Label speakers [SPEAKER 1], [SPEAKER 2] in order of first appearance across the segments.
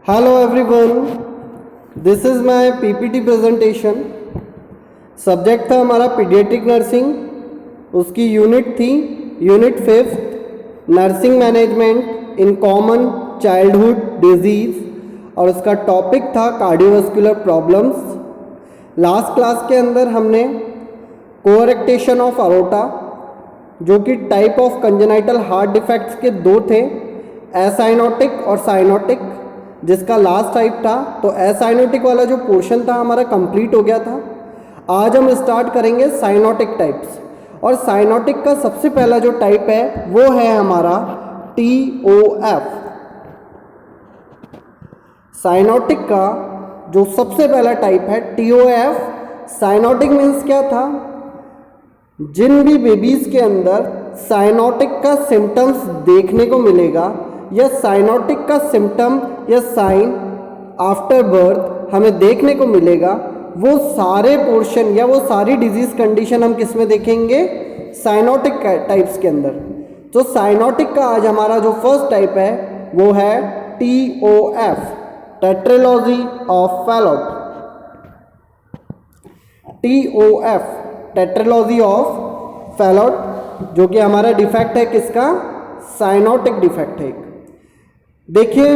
[SPEAKER 1] Hello everyone, this is my PPT presentation. Subject था हमारा paediatric nursing, उसकी unit थी unit 5 nursing management in common childhood disease और उसका टॉपिक था कार्डियोवास्कुलर प्रॉब्लम्स। लास्ट क्लास के अंदर हमने कोरेक्टेशन ऑफ अरोटा, जो कि type of congenital heart defects के दो थे, एसाइनोटिक और साइनोटिक, जिसका लास्ट टाइप था। तो एसाइनोटिक वाला जो पोर्शन था हमारा कंप्लीट हो गया था। आज हम स्टार्ट करेंगे साइनोटिक टाइप्स, और साइनोटिक का सबसे पहला जो टाइप है वो है हमारा TOF। साइनोटिक का जो सबसे पहला टाइप है TOF। साइनोटिक मीन्स क्या था? जिन भी बेबीज़ के अंदर साइनोटिक का सिम्टम्स देखने को मिलेगा या साइनोटिक का सिम्टम या साइन आफ्टर बर्थ हमें देखने को मिलेगा, वो सारे पोर्शन या वो सारी डिजीज़ कंडीशन हम किस में देखेंगे? साइनोटिक टाइप्स के अंदर। तो साइनोटिक का आज हमारा जो फर्स्ट टाइप है वो है TOF, tetralogy of Fallot. TOF, tetralogy of Fallot, जो कि हमारा डिफेक्ट है किसका? साइनोटिक डिफेक्ट है। देखिए,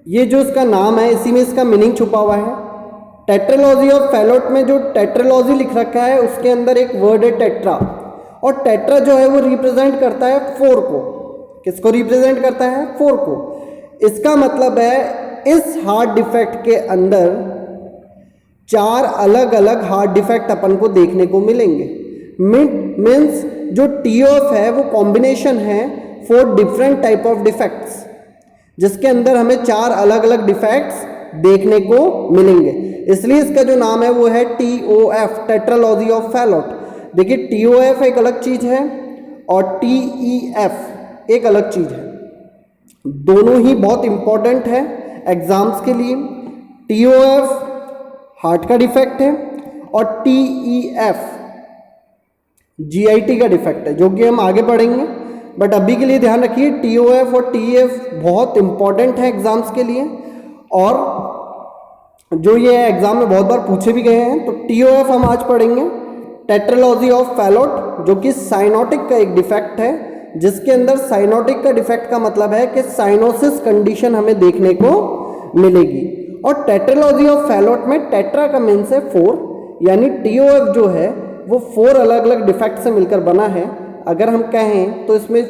[SPEAKER 1] ये जो इसका नाम है इसी में इसका मीनिंग छुपा हुआ है। टेट्रेलॉजी ऑफ फैलोट में जो टेट्रेलॉजी लिख रखा है उसके अंदर एक वर्ड है टेट्रा, और टेट्रा जो है वो रिप्रेजेंट करता है 4 को। किसको रिप्रेजेंट करता है? 4 को। इसका मतलब है इस हार्ट डिफेक्ट के अंदर 4 अलग अलग हार्ट डिफेक्ट अपन को देखने को मिलेंगे। मीन्स जो TOF है वो कॉम्बिनेशन है 4 डिफरेंट टाइप ऑफ डिफेक्ट्स, जिसके अंदर हमें 4 अलग अलग डिफेक्ट्स देखने को मिलेंगे। इसलिए इसका जो नाम है वो है TOF, टेट्रालॉजी ऑफ फैलोट। देखिए, TOF एक अलग चीज़ है और TEF एक अलग चीज़ है। दोनों ही बहुत इंपॉर्टेंट है एग्जाम्स के लिए। TOF हार्ट का डिफेक्ट है और TEF GIT का डिफेक्ट है, जो कि हम आगे पढ़ेंगे। बट अभी के लिए ध्यान रखिए, TOF और TEF बहुत इंपॉर्टेंट है एग्जाम्स के लिए, और जो ये एग्जाम में बहुत बार पूछे भी गए हैं। तो TOF हम आज पढ़ेंगे, टेट्रालॉजी ऑफ फैलोट, जो कि साइनोटिक का एक डिफेक्ट है, जिसके अंदर साइनोटिक का डिफेक्ट का मतलब है कि साइनोसिस कंडीशन हमें देखने को मिलेगी। और टेट्रालॉजी ऑफ फैलोट में टेट्रा का मीन्स है 4, यानी TOF जो है वो 4 अलग अलग डिफेक्ट से मिलकर बना है। अगर हम कहें तो इसमें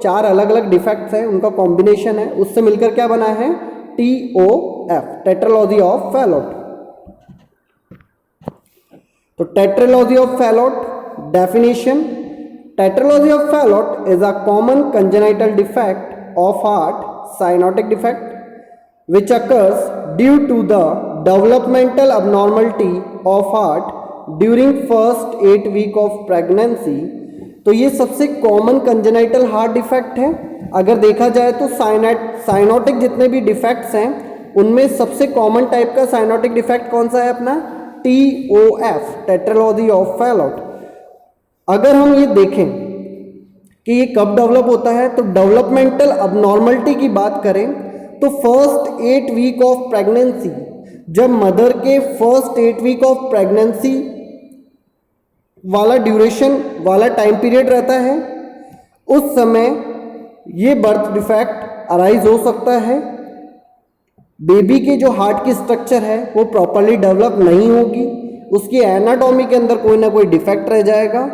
[SPEAKER 1] 4 अलग अलग डिफेक्ट्स हैं, उनका कॉम्बिनेशन है, उससे मिलकर क्या बना है? TOF, tetralogy of Fallot. तो tetralogy of Fallot definition: tetralogy of Fallot is a common congenital defect of heart, cyanotic defect, which occurs due to the developmental abnormality of heart during first 8 week of pregnancy। तो ये सबसे common congenital heart defect है। अगर देखा जाए तो cyanotic जितने भी डिफेक्ट्स हैं उनमें सबसे कॉमन टाइप का साइनोटिक डिफेक्ट कौन सा है? अपना TOF, टेट्रालॉजी ऑफ फैलोट। अगर हम ये देखें कि ये कब डेवलप होता है, तो डेवलपमेंटल अबनॉर्मलिटी की बात करें तो फर्स्ट 8 वीक ऑफ प्रेगनेंसी, जब मदर के फर्स्ट 8 वीक ऑफ प्रेगनेंसी वाला ड्यूरेशन वाला टाइम पीरियड रहता है, उस समय ये बर्थ डिफेक्ट अराइज हो सकता है। बेबी के जो हार्ट की स्ट्रक्चर है वो प्रॉपरली डेवलप नहीं होगी, उसकी एनाटॉमी के अंदर कोई ना कोई डिफेक्ट रह जाएगा,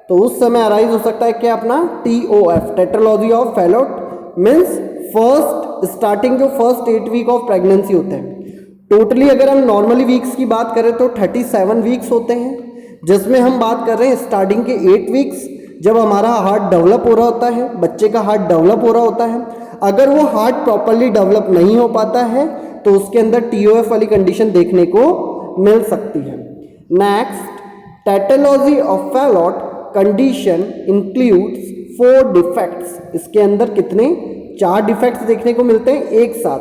[SPEAKER 1] तो उस समय अराइज हो सकता है क्या? अपना TOF, tetralogy of Fallot. Means first starting जो फर्स्ट 8 वीक ऑफ प्रेगनेंसी होते हैं, टोटली अगर हम नॉर्मली वीक्स की बात करें तो 37 वीक्स होते हैं, जिसमें हम बात कर रहे हैं स्टार्टिंग के 8 वीक्स जब हमारा हार्ट डेवलप हो रहा होता है, बच्चे का हार्ट डेवलप हो रहा होता है। अगर वो हार्ट प्रॉपरली डेवलप नहीं हो पाता है तो उसके अंदर TOF वाली कंडीशन देखने को मिल सकती है। Next, tetralogy of Fallot condition includes 4 defects. इसके अंदर कितने? 4 डिफेक्ट्स देखने को मिलते हैं एक साथ,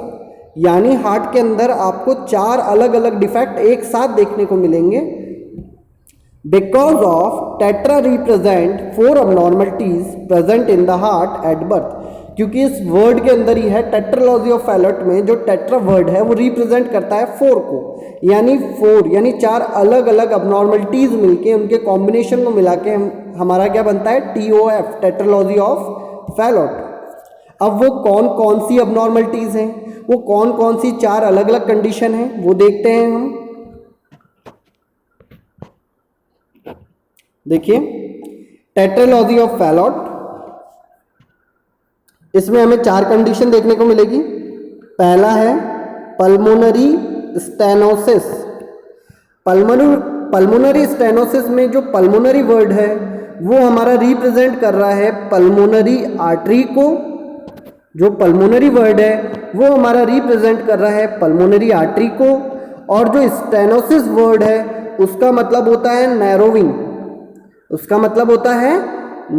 [SPEAKER 1] यानी हार्ट के अंदर आपको 4 अलग अलग डिफेक्ट एक साथ देखने को मिलेंगे। Because of tetra represent 4 abnormalities present in the heart at birth, क्योंकि इस वर्ड के अंदर ही है टेट्रालॉजी ऑफ फैलट में जो टेट्रा वर्ड है वो रिप्रेजेंट करता है 4 को, यानी 4 यानी 4 अलग अलग अबनॉर्मलिटीज मिलके उनके कॉम्बिनेशन को मिला के हमारा क्या बनता है TOF, टेट्रालॉजी ऑफ फैलट। अब वो कौन कौन सी अबनॉर्मलिटीज हैं, वो कौन कौन सी 4 अलग अलग कंडीशन हैं वो देखते हैं हम। देखिए टेट्रालॉजी ऑफ फैलट, इसमें हमें 4 कंडीशन देखने को मिलेगी। पहला है पल्मोनरी स्टेनोसिस। पल्मोनरी स्टेनोसिस में जो पल्मोनरी वर्ड है वो हमारा रिप्रेजेंट कर रहा है पल्मोनरी आर्टरी को। जो पल्मोनरी वर्ड है वो हमारा रिप्रेजेंट कर रहा है पल्मोनरी आर्टरी को, और जो स्टेनोसिस वर्ड है उसका मतलब होता है नैरोविंग। उसका मतलब होता है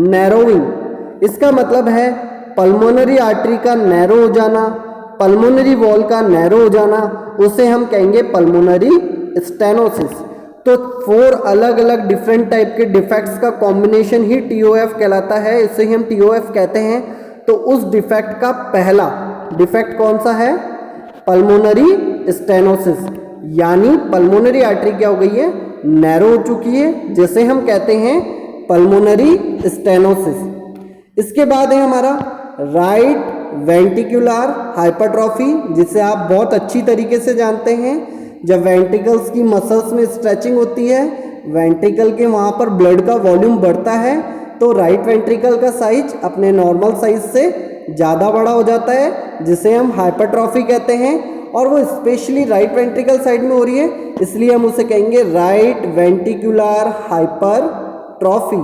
[SPEAKER 1] नैरोविंग। इसका मतलब है पल्मोनरी आर्टरी का नैरो हो जाना, पल्मोनरी वॉल का नैरो हो जाना, उसे हम कहेंगे पल्मोनरी स्टेनोसिस। तो 4 अलग अलग डिफरेंट टाइप के डिफेक्ट्स का कॉम्बिनेशन ही TOF कहलाता है, इसे ही हम TOF कहते हैं। तो उस डिफेक्ट का पहला डिफेक्ट कौन सा है? पल्मोनरी स्टेनोसिस, यानी पल्मोनरी आर्टरी क्या हो गई है? नैरो हो चुकी है, जिसे हम कहते हैं पल्मोनरी स्टेनोसिस। इसके बाद है हमारा राइट वेंट्रिकुलर हाइपरट्रॉफी, जिसे आप बहुत अच्छी तरीके से जानते हैं। जब वेंट्रिकल्स की मसल्स में स्ट्रेचिंग होती है, वेंट्रिकल के वहाँ पर ब्लड का वॉल्यूम बढ़ता है, तो राइट वेंट्रिकल का साइज अपने नॉर्मल साइज से ज़्यादा बड़ा हो जाता है, जिसे हम हाइपरट्रॉफी कहते हैं। और वो स्पेशली राइट वेंट्रिकल साइड में हो रही है, इसलिए हम उसे कहेंगे राइट वेंट्रिकुलर हाइपरट्रॉफी।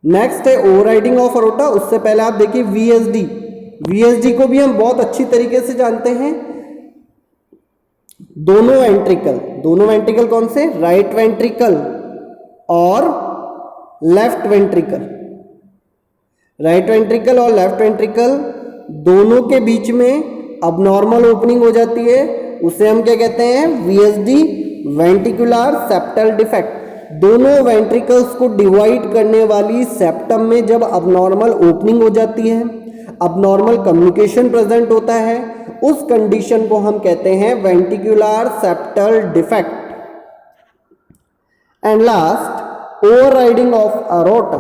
[SPEAKER 1] नेक्स्ट है ओवरराइडिंग ऑफ अरोटा। उससे पहले आप देखिए VSD। VSD को भी हम बहुत अच्छी तरीके से जानते हैं। दोनों वेंट्रिकल कौन से? राइट वेंट्रिकल और लेफ्ट वेंट्रिकल। राइट वेंट्रिकल और लेफ्ट वेंट्रिकल दोनों के बीच में अबनॉर्मल ओपनिंग हो जाती है, उसे हम क्या कहते हैं? VSD, ventricular septal defect. दोनों वेंट्रिकल्स को डिवाइड करने वाली सेप्टम में जब अबनॉर्मल ओपनिंग हो जाती है, अबनॉर्मल कम्युनिकेशन प्रेजेंट होता है, उस कंडीशन को हम कहते हैं ventricular septal defect. And last overriding of aorta.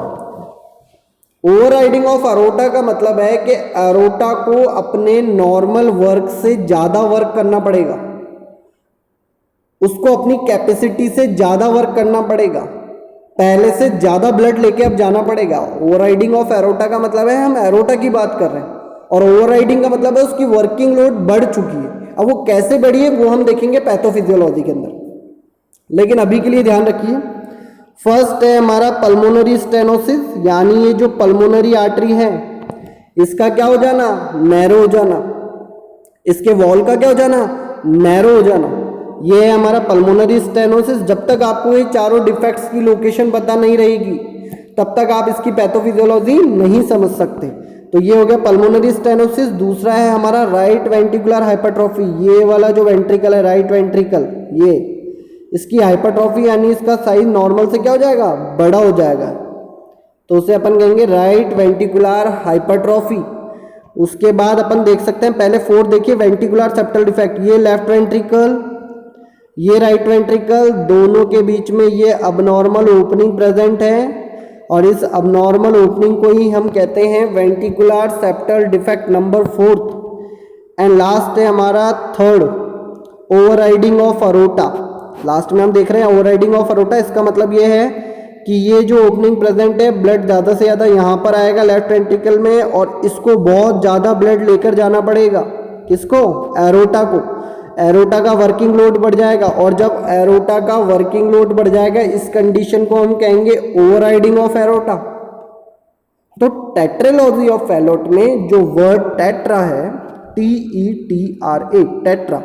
[SPEAKER 1] Overriding of aorta का मतलब है कि अरोटा को अपने नॉर्मल वर्क से ज़्यादा वर्क करना पड़ेगा, उसको अपनी कैपेसिटी से ज़्यादा वर्क करना पड़ेगा, पहले से ज़्यादा ब्लड लेके अब जाना पड़ेगा। ओवरराइडिंग ऑफ एरोटा का मतलब है हम एरोटा की बात कर रहे हैं, और ओवरराइडिंग का मतलब है उसकी वर्किंग लोड बढ़ चुकी है। अब वो कैसे बढ़ी है वो हम देखेंगे पैथोफिजियोलॉजी के अंदर, लेकिन अभी के लिए ध्यान रखिए। फर्स्ट है हमारा पल्मोनरी स्टेनोसिस, यानी ये जो पल्मोनरी आर्टरी है इसका क्या हो जाना? नैरो हो जाना। इसके वॉल का क्या हो जाना? नैरो हो जाना। ये है हमारा पल्मोनरी स्टेनोसिस। जब तक आपको ये चारों डिफेक्ट्स की लोकेशन पता नहीं रहेगी तब तक आप इसकी पैथोफिजियोलॉजी नहीं समझ सकते। तो ये हो गया पल्मोनरी स्टेनोसिस। दूसरा है हमारा राइट वेंट्रिकुलर हाइपरट्रॉफी। ये वाला जो वेंट्रिकल है राइट वेंट्रिकल, ये इसकी हाइपरट्रॉफी यानी इसका साइज नॉर्मल से क्या हो जाएगा? बड़ा हो जाएगा, तो उसे अपन कहेंगे राइट वेंट्रिकुलर हाइपरट्रॉफी। उसके बाद अपन देख सकते हैं, पहले 4 देखिए, वेंट्रिकुलर सेप्टल डिफेक्ट। ये लेफ्ट वेंट्रिकल, ये राइट वेंट्रिकल, दोनों के बीच में ये अबनॉर्मल ओपनिंग प्रेजेंट है, और इस अबनॉर्मल ओपनिंग को ही हम कहते हैं ventricular septal defect number 4। And last है हमारा third, overriding of aorta. Last में हम देख रहे हैं ओवरराइडिंग ऑफ अरोटा। इसका मतलब ये है कि ये जो ओपनिंग प्रेजेंट है, ब्लड ज़्यादा से ज़्यादा यहाँ पर आएगा लेफ्ट वेंट्रिकल में, और इसको बहुत ज़्यादा ब्लड लेकर जाना पड़ेगा। किसको? एरोटा को। एरोटा का वर्किंग लोड बढ़ जाएगा, और जब एरोटा का वर्किंग लोड बढ़ जाएगा इस कंडीशन को हम कहेंगे ओवरराइडिंग ऑफ एरोटा। तो टेट्रालॉजी ऑफ फैलट में जो वर्ड टेट्रा है, TETRA, टेट्रा,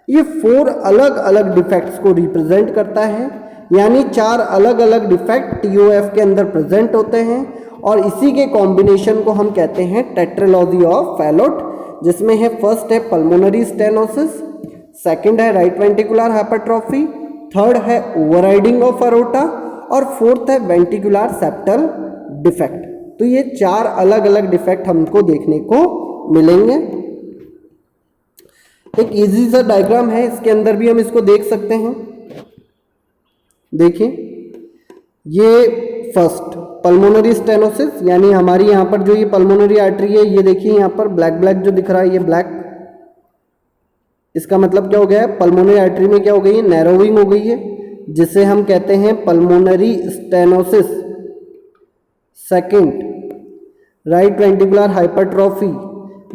[SPEAKER 1] ये 4 अलग अलग डिफेक्ट्स को रिप्रेजेंट करता है, यानी 4 अलग अलग डिफेक्ट TOF के अंदर प्रेजेंट होते हैं, और इसी के कॉम्बिनेशन को हम कहते हैं टेट्रालॉजी ऑफ फैलट, जिसमें है फर्स्ट है पल्मोनरी स्टेनोसिस, सेकंड है राइट वेंट्रिकुलर हाइपरट्रॉफी, थर्ड है ओवरराइडिंग ऑफ अरोटा, और फोर्थ है वेंट्रिकुलर सेप्टल डिफेक्ट। तो ये 4 अलग अलग डिफेक्ट हमको देखने को मिलेंगे। एक इजी सा डायग्राम है, इसके अंदर भी हम इसको देख सकते हैं। देखिए, ये फर्स्ट पल्मोनरी स्टेनोसिस, यानी हमारी यहाँ पर जो ये पल्मोनरी आर्टरी है, ये देखिए यहाँ पर ब्लैक ब्लैक जो दिख रहा है, ये ब्लैक, इसका मतलब क्या हो गया है, पल्मोनरी आर्टरी में क्या हो गई है, नैरोविंग हो गई है, जिसे हम कहते हैं pulmonary stenosis. Second, right ventricular hypertrophy,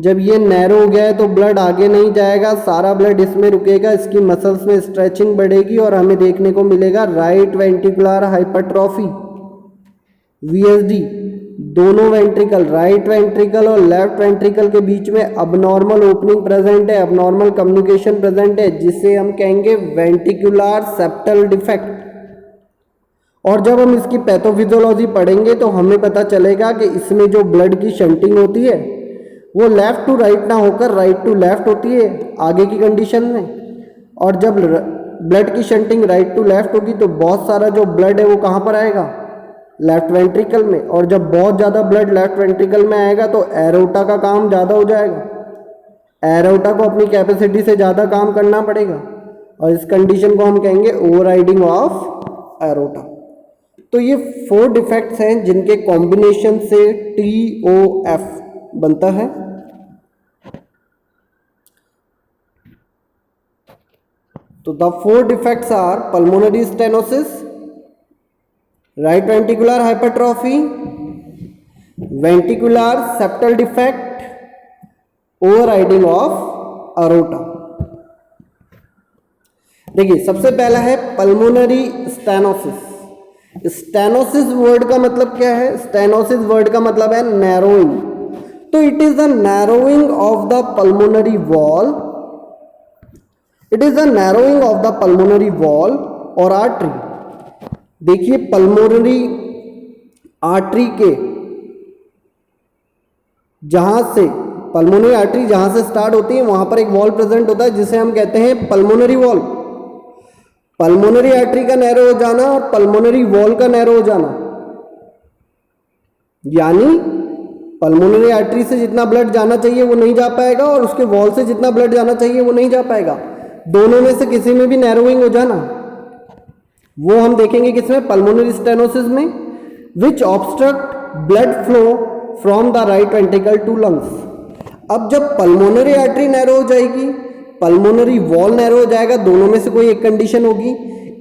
[SPEAKER 1] जब ये नैरो हो गया है तो ब्लड आगे नहीं जाएगा, सारा ब्लड इसमें रुकेगा, इसकी मसल्स में स्ट्रेचिंग बढ़ेगी और हमें देखने को मिलेगा राइट वेंट्रिकुलर हाइपरट्रॉफी, वीएसडी। दोनों वेंट्रिकल, राइट वेंट्रिकल और लेफ्ट वेंट्रिकल के बीच में अबनॉर्मल ओपनिंग प्रेजेंट है, अबनॉर्मल कम्युनिकेशन प्रेजेंट है, जिसे हम कहेंगे वेंट्रिकुलर सेप्टल डिफेक्ट। और जब हम इसकी पैथोफिजियोलॉजी पढ़ेंगे तो हमें पता चलेगा कि इसमें जो ब्लड की शंटिंग होती है वो लेफ्ट टू राइट ना होकर राइट टू लेफ्ट होती है आगे की कंडीशन में। और जब ब्लड की शंटिंग राइट टू लेफ्ट होगी तो बहुत सारा जो ब्लड है वो कहाँ पर आएगा, लेफ्ट वेंट्रिकल में। और जब बहुत ज़्यादा ब्लड लेफ्ट वेंट्रिकल में आएगा तो एरोटा का काम ज़्यादा हो जाएगा, एरोटा को अपनी कैपेसिटी से ज़्यादा काम करना पड़ेगा और इस कंडीशन को हम कहेंगे ओवरराइडिंग ऑफ एरोटा। तो ये 4 डिफेक्ट्स हैं जिनके कॉम्बिनेशन से TOF बनता है। तो the 4 defects are pulmonary stenosis, right ventricular hypertrophy, ventricular septal defect, overriding of aorta. देखिए, सबसे पहला है पल्मोनरी स्टेनोसिस। स्टेनोसिस वर्ड का मतलब क्या है, स्टेनोसिस वर्ड का मतलब है नैरोइंग। तो it is the narrowing of the pulmonary wall, it is the narrowing of the pulmonary wall और आर्टरी। देखिए, पल्मोनरी आर्टरी के जहां से पल्मोनरी आर्टरी जहां से स्टार्ट होती है वहां पर एक वॉल प्रेजेंट होता है जिसे हम कहते हैं पल्मोनरी वॉल। पल्मोनरी आर्टरी का नैरो हो जाना और पल्मोनरी वॉल का नैरो हो जाना, यानी पल्मोनरी आर्टरी से जितना ब्लड जाना चाहिए वो नहीं जा पाएगा और उसके वॉल से जितना ब्लड जाना चाहिए वो नहीं जा पाएगा। दोनों में से किसी में भी नैरोइंग हो जाना, वो हम देखेंगे किसमें, पल्मोनरी स्टेनोसिस में, which obstruct blood flow from the right ventricle to lungs. अब जब पल्मोनरी आर्टरी नैरो हो जाएगी, पल्मोनरी वॉल नैरो हो जाएगा, दोनों में से कोई एक कंडीशन होगी।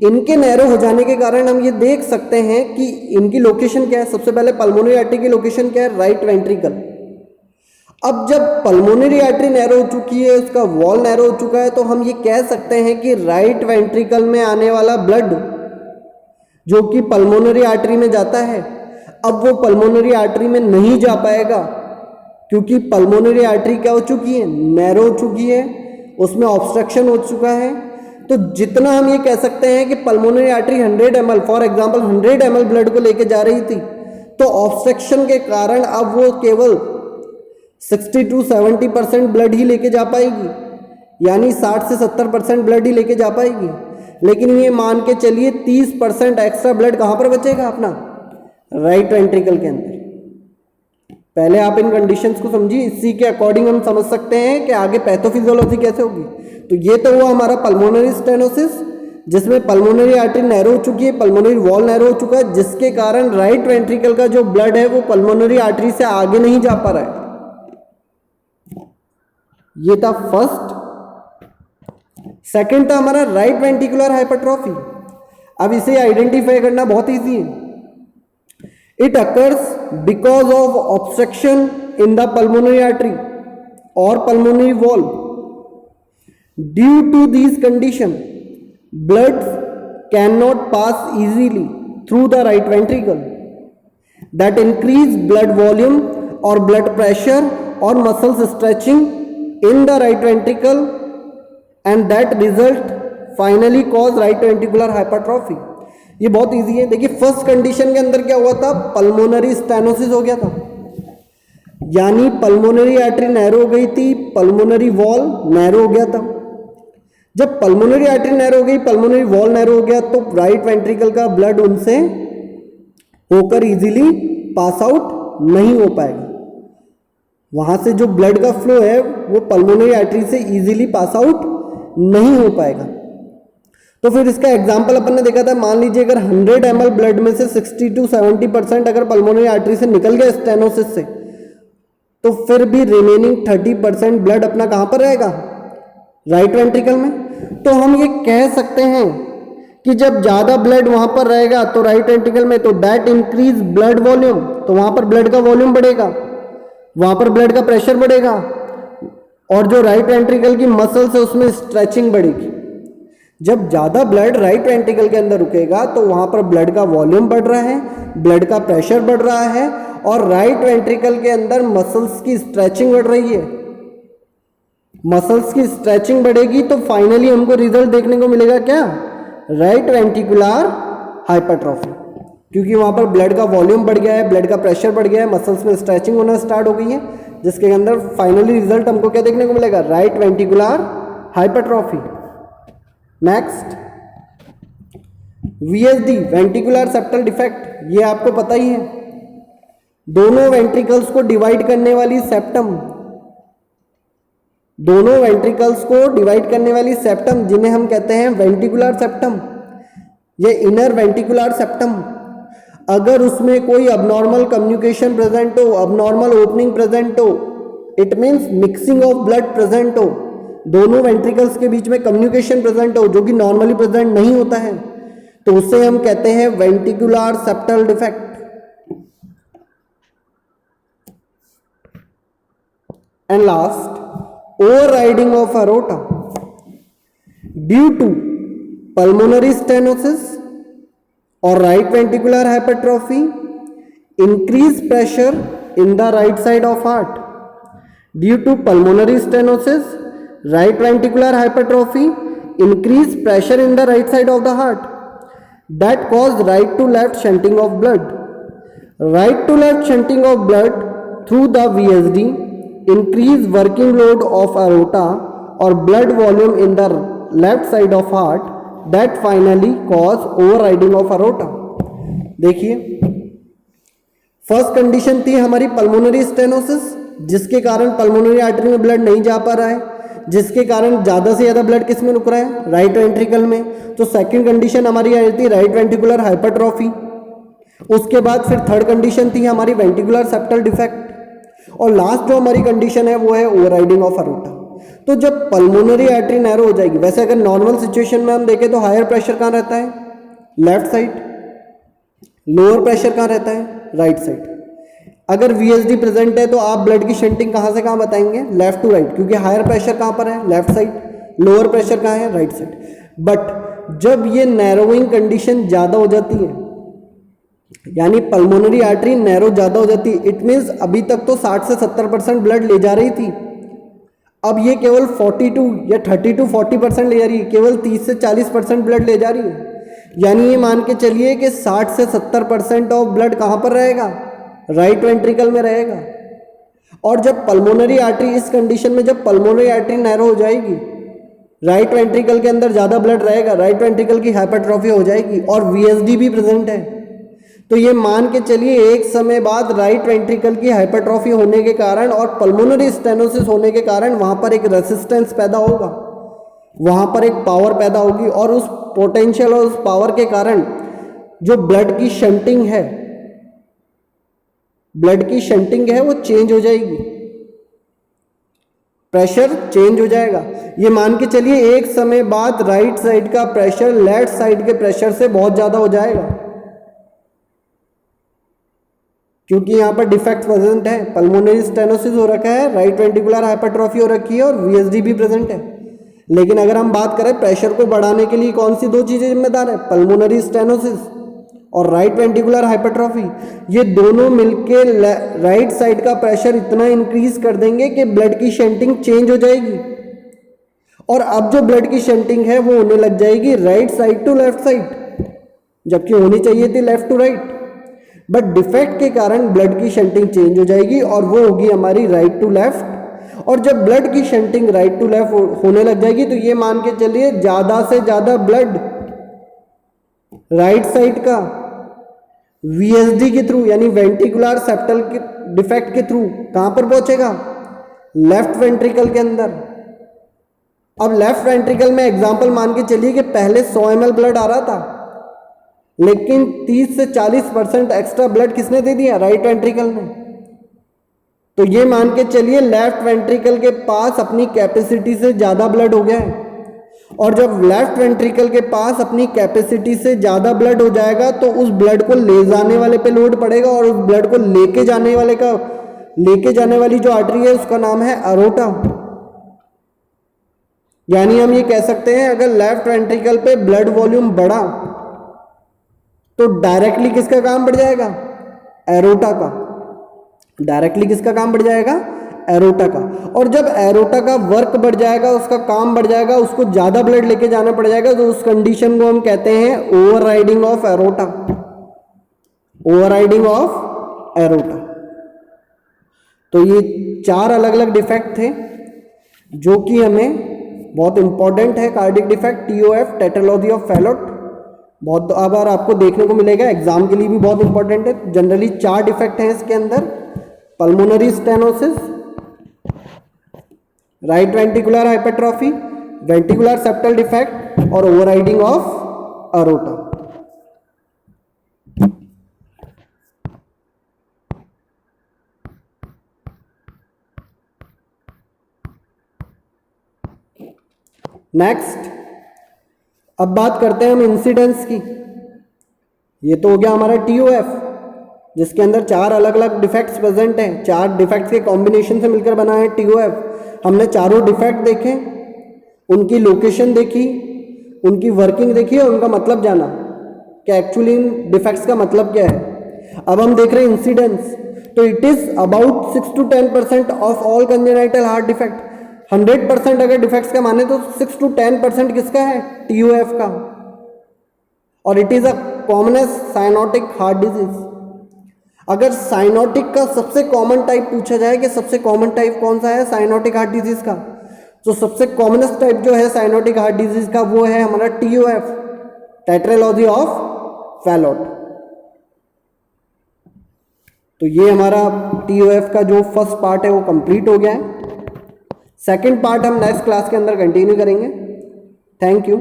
[SPEAKER 1] इनके नैरो हो जाने के कारण हम ये देख सकते हैं कि इनकी लोकेशन क्या है। सबसे पहले पल्मोनरी आर्टरी की लोकेशन क्या है, राइट वेंट्रिकल। अब जब पल्मोनरी आर्टरी नैरो हो चुकी है, उसका वॉल नैरो हो चुका है, तो हम ये कह सकते हैं कि राइट वेंट्रिकल में आने वाला ब्लड जो कि पल्मोनरी आर्टरी में जाता है, अब वो पल्मोनरी आर्टरी में नहीं जा पाएगा, क्योंकि पल्मोनरी आर्टरी क्या हो चुकी है, नैरो हो चुकी है, उसमें ऑब्स्ट्रक्शन हो चुका है। तो जितना हम ये कह सकते हैं कि pulmonary artery 100 ml, for example 100 ml blood को लेके जा रही थी, तो ऑब्स्ट्रक्शन के कारण अब वो केवल 60 to 70% ब्लड ही लेके जा पाएगी, यानी 60 से 70% ब्लड ही लेके जा पाएगी। लेकिन ये मान के चलिए 30% एक्स्ट्रा ब्लड कहाँ पर बचेगा, अपना राइट वेंट्रिकल के अंदर। पहले आप इन कंडीशंस को समझिए, इसी के अकॉर्डिंग हम समझ सकते हैं कि आगे पैथोफिजियोलॉजी कैसे होगी। तो ये तो हुआ हमारा पल्मोनरी स्टेनोसिस, जिसमें पल्मोनरी आर्टरी नैरो हो चुकी है, पल्मोनरी वॉल नैरो हो चुका है, जिसके कारण राइट वेंट्रिकल का जो ब्लड है वो पल्मोनरी आर्टरी से आगे नहीं जा पा रहा है। ये था फर्स्ट। सेकंड था हमारा राइट वेंट्रिकुलर हाइपरट्रॉफी। अब इसे आइडेंटिफाई करना बहुत ईजी है। It occurs because of obstruction in the pulmonary artery और pulmonary wall. Due to these conditions, blood cannot pass easily through the right ventricle. That increase blood volume or blood pressure or muscles stretching in the right ventricle, and that result finally cause right ventricular hypertrophy. ये बहुत easy है। देखिए, first condition के अंदर क्या हुआ था, pulmonary stenosis हो गया था, यानी पल्मोनरी आर्टरी नैरो हो गई थी, पल्मोनरी वॉल नैरो हो गया था। जब पल्मोनरी आर्टरी नैरो हो गई, पल्मोनरी वॉल नैरो हो गया, तो राइट वेंट्रिकल का ब्लड उनसे होकर इजीली पास आउट नहीं हो पाएगा, वहाँ से जो ब्लड का फ्लो है वो पल्मोनरी आर्टरी से इजीली पास आउट नहीं हो पाएगा। तो फिर इसका एग्जांपल अपन ने देखा था, मान लीजिए अगर 100 ml ब्लड में से 60 to 70% अगर पल्मोनरी आर्टरी से निकल गया स्टेनोसिस से, तो फिर भी रिमेनिंग 30% ब्लड अपना कहाँ पर रहेगा, राइट वेंट्रिकल में। तो हम ये कह सकते हैं कि जब ज़्यादा ब्लड वहाँ पर रहेगा तो राइट वेंट्रिकल में, तो दैट इंक्रीज ब्लड वॉल्यूम, तो वहाँ पर ब्लड का वॉल्यूम बढ़ेगा, वहाँ पर ब्लड का प्रेशर बढ़ेगा, और जो राइट वेंट्रिकल की मसल्स है उसमें स्ट्रेचिंग बढ़ेगी। जब ज़्यादा ब्लड राइट वेंट्रिकल के अंदर रुकेगा तो वहाँ पर ब्लड का वॉल्यूम बढ़ रहा है, ब्लड का प्रेशर बढ़ रहा है, और राइट वेंट्रिकल के अंदर मसल्स की स्ट्रेचिंग बढ़ रही है। मसल्स की स्ट्रेचिंग बढ़ेगी तो फाइनली हमको रिजल्ट देखने को मिलेगा क्या, राइट वेंट्रिकुलर हाइपरट्रॉफी, क्योंकि वहाँ पर ब्लड का वॉल्यूम बढ़ गया है, ब्लड का प्रेशर बढ़ गया है, मसल्स में स्ट्रेचिंग होना स्टार्ट हो गई है, जिसके अंदर फाइनली रिजल्ट हमको क्या देखने को मिलेगा, right ventricular hypertrophy. Next, VSD ventricular septal defect, ये आपको पता ही है, दोनों वेंट्रिकल्स को डिवाइड करने वाली सेप्टम, दोनों वेंट्रिकल्स को डिवाइड करने वाली सेप्टम जिन्हें हम कहते हैं वेंट्रिकुलर सेप्टम, ये इनर वेंट्रिकुलर सेप्टम, अगर उसमें कोई अबनॉर्मल कम्युनिकेशन प्रेजेंट हो, अबनॉर्मल ओपनिंग प्रेजेंट हो, it means mixing of blood present हो, दोनों वेंट्रिकल्स के बीच में कम्युनिकेशन प्रेजेंट हो जो कि नॉर्मली प्रेजेंट नहीं होता है, तो उसे हम कहते हैं ventricular septal defect. And last, overriding of aorta due to pulmonary stenosis or right ventricular hypertrophy, increased pressure in the right side of heart. Due to pulmonary stenosis, right ventricular hypertrophy, increased pressure in the right side of the heart, that cause right to left shunting of blood. Right to left shunting of blood through the VSD increase working load of aorta or blood volume in the left side of heart, that finally cause overriding of aorta. देखिए, first condition थी हमारी pulmonary stenosis, जिसके कारण pulmonary artery में blood नहीं जा पा रहा है, जिसके कारण ज़्यादा से ज़्यादा ब्लड किस में रुक रहा है, राइट वेंट्रिकल में। तो सेकंड कंडीशन हमारी आई थी राइट वेंट्रिकुलर हाइपरट्रॉफी। उसके बाद फिर थर्ड कंडीशन थी हमारी वेंट्रिकुलर सेप्टल डिफेक्ट, और लास्ट जो हमारी कंडीशन है वो है ओवरराइडिंग ऑफ अरोटा। तो जब पल्मोनरी आर्टरी नैरो हो जाएगी, वैसे अगर नॉर्मल सिचुएशन में हम देखें तो हायर प्रेशर कहाँ रहता है, लेफ्ट साइड, लोअर प्रेशर कहाँ रहता है, राइट साइड। अगर वीएसडी प्रेजेंट है तो आप ब्लड की शंटिंग कहाँ से कहाँ बताएंगे, लेफ्ट टू राइट, क्योंकि हायर प्रेशर कहाँ पर है, लेफ्ट साइड, लोअर प्रेशर कहाँ है, राइट साइड। बट जब ये नैरोइंग कंडीशन ज़्यादा हो जाती है, यानी पल्मोनरी आर्टरी नैरो ज़्यादा हो जाती है, इट मीन्स अभी तक तो 60 से 70% ब्लड ले जा रही थी, अब ये केवल 42 या 30 to 40% ले जा रही है, केवल 30 से 40% ब्लड ले जा रही है। यानी ये मान के चलिए कि 60 से 70% ऑफ ब्लड कहाँ पर रहेगा, राइट वेंट्रिकल में रहेगा। और जब पल्मोनरी आर्टरी इस कंडीशन में, जब पल्मोनरी आर्टरी नैरो हो जाएगी, राइट वेंट्रिकल के अंदर ज़्यादा ब्लड रहेगा, राइट वेंट्रिकल की हाइपरट्रॉफी हो जाएगी और वीएसडी भी प्रेजेंट है, तो ये मान के चलिए एक समय बाद राइट वेंट्रिकल की हाइपरट्रॉफी होने के कारण और पल्मोनरी स्टेनोसिस होने के कारण वहाँ पर एक रेसिस्टेंस पैदा होगा, वहाँ पर एक पावर पैदा होगी, और उस पोटेंशियल और उस पावर के कारण जो ब्लड की शंटिंग है, ब्लड की शंटिंग है वो चेंज हो जाएगी, प्रेशर चेंज हो जाएगा। ये मान के चलिए एक समय बाद राइट साइड का प्रेशर लेफ्ट साइड के प्रेशर से बहुत ज़्यादा हो जाएगा, क्योंकि यहाँ पर डिफेक्ट प्रेजेंट है, पल्मोनरी स्टेनोसिस हो रखा है, राइट वेंट्रिकुलर हाइपरट्रॉफी हो रखी है और वीएसडी भी प्रेजेंट है। लेकिन अगर हम बात करें प्रेशर को बढ़ाने के लिए कौन सी दो चीज़ें जिम्मेदार है, पल्मोनरी स्टेनोसिस और राइट वेंट्रिकुलर हाइपरट्रॉफी, ये दोनों मिलके राइट साइड का प्रेशर इतना इंक्रीज कर देंगे कि ब्लड की शंटिंग चेंज हो जाएगी, और अब जो ब्लड की शंटिंग है वो होने लग जाएगी right side to left side, जबकि होनी चाहिए थी left to right. But defect के कारण ब्लड की शंटिंग चेंज हो जाएगी और वो होगी हमारी राइट टू लेफ्ट। और जब ब्लड की शंटिंग राइट टू लेफ्ट होने लग जाएगी तो ये मान के चलिए ज़्यादा से ज़्यादा ब्लड राइट साइड का VSD के थ्रू यानी वेंट्रिकुलर सेप्टल के डिफेक्ट के थ्रू कहां पर पहुंचेगा? लेफ्ट वेंट्रिकल के अंदर। अब लेफ्ट वेंट्रिकल में एग्जांपल मान के चलिए कि पहले 100 ml ब्लड आ रहा था, लेकिन 30 से 40% एक्स्ट्रा ब्लड किसने दे दिया? राइट वेंट्रिकल ने। तो ये मान के चलिए लेफ्ट वेंट्रिकल के पास अपनी कैपेसिटी से ज़्यादा ब्लड हो गया है, और जब लेफ्ट वेंट्रिकल के पास अपनी कैपेसिटी से ज़्यादा ब्लड हो जाएगा तो उस ब्लड को ले जाने वाले पे लोड पड़ेगा, और उस ब्लड को लेके जाने वाली जो आर्टरी है उसका नाम है अरोटा। यानी हम ये कह सकते हैं अगर लेफ्ट वेंट्रिकल पे ब्लड वॉल्यूम बढ़ा तो डायरेक्टली किसका काम बढ़ जाएगा? एरोटा का। डायरेक्टली किसका काम बढ़ जाएगा? एरोटा का। और जब एरोटा का वर्क बढ़ जाएगा, उसका काम बढ़ जाएगा, उसको ज़्यादा ब्लड लेके जाना पड़ जाएगा, तो उस कंडीशन को हम कहते हैं overriding of aorta. Overriding of aorta. तो ये 4 अलग अलग डिफेक्ट थे जो कि हमें बहुत इंपॉर्टेंट है। Cardiac defect, TOF, tetralogy of Fallot, बहुत बार आपको देखने को मिलेगा, एग्जाम के लिए भी बहुत इंपॉर्टेंट है। जनरली 4 डिफेक्ट हैं इसके अंदर: pulmonary stenosis, right ventricular hypertrophy, ventricular septal defect और ओवरराइडिंग ऑफ अरोटा। नेक्स्ट, अब बात करते हैं हम इंसिडेंस की। ये तो हो गया हमारा TOF, जिसके अंदर 4 अलग अलग डिफेक्ट्स प्रेजेंट हैं। 4 डिफेक्ट्स के कॉम्बिनेशन से मिलकर बना है TOF। हमने चारों डिफेक्ट देखे, उनकी लोकेशन देखी, उनकी वर्किंग देखी और उनका मतलब जाना कि एक्चुअली इन डिफेक्ट्स का मतलब क्या है। अब हम देख रहे हैं इंसिडेंस। तो it is about 6 to 10% of all congenital heart defect. 100% अगर डिफेक्ट्स का माने तो 6 to 10% किसका है? TOF का। और it is a commonest cyanotic heart disease. अगर साइनोटिक का सबसे कॉमन टाइप पूछा जाए कि सबसे कॉमन टाइप कौन सा है साइनोटिक हार्ट डिजीज का, तो सबसे कॉमनेस्ट टाइप जो है साइनोटिक हार्ट डिजीज का वो है हमारा TOF, टेट्रालॉजी ऑफ फैलोट। तो ये हमारा TOF का जो फर्स्ट पार्ट है वो कंप्लीट हो गया है। सेकंड पार्ट हम नेक्स्ट क्लास के अंदर कंटिन्यू करेंगे। Thank you.